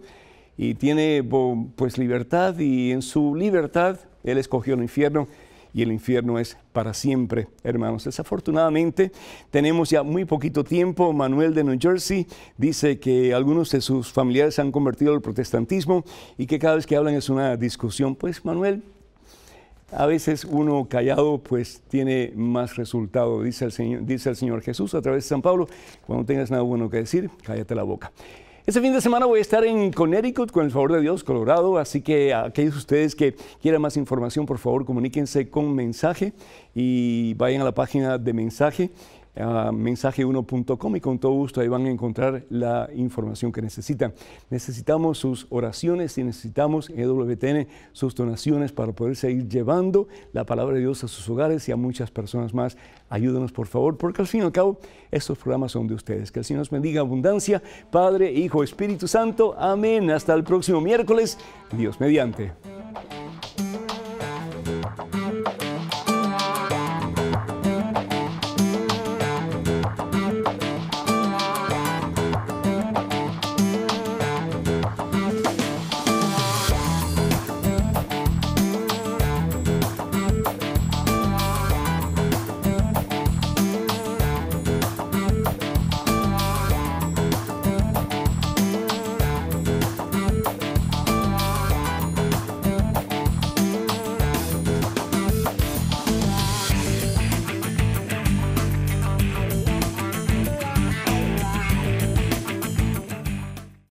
Speaker 1: y tiene pues libertad, y en su libertad él escogió el infierno. Y el infierno es para siempre, hermanos. Desafortunadamente, tenemos ya muy poquito tiempo. Manuel de New Jersey dice que algunos de sus familiares se han convertido al protestantismo y que cada vez que hablan es una discusión. Pues, Manuel, a veces uno callado pues tiene más resultado, dice el Señor Jesús a través de San Pablo. Cuando tengas nada bueno que decir, cállate la boca. Este fin de semana voy a estar en Connecticut, con el favor de Dios, Colorado, así que a aquellos de ustedes que quieran más información, por favor, comuníquense con Mensaje y vayan a la página de Mensaje, mensaje1.com, y con todo gusto ahí van a encontrar la información que necesitan. Necesitamos sus oraciones y necesitamos en EWTN sus donaciones para poder seguir llevando la palabra de Dios a sus hogares y a muchas personas más. Ayúdenos, por favor, porque al fin y al cabo estos programas son de ustedes. Que el Señor nos bendiga en abundancia, Padre, Hijo, Espíritu Santo. Amén. Hasta el próximo miércoles, Dios mediante.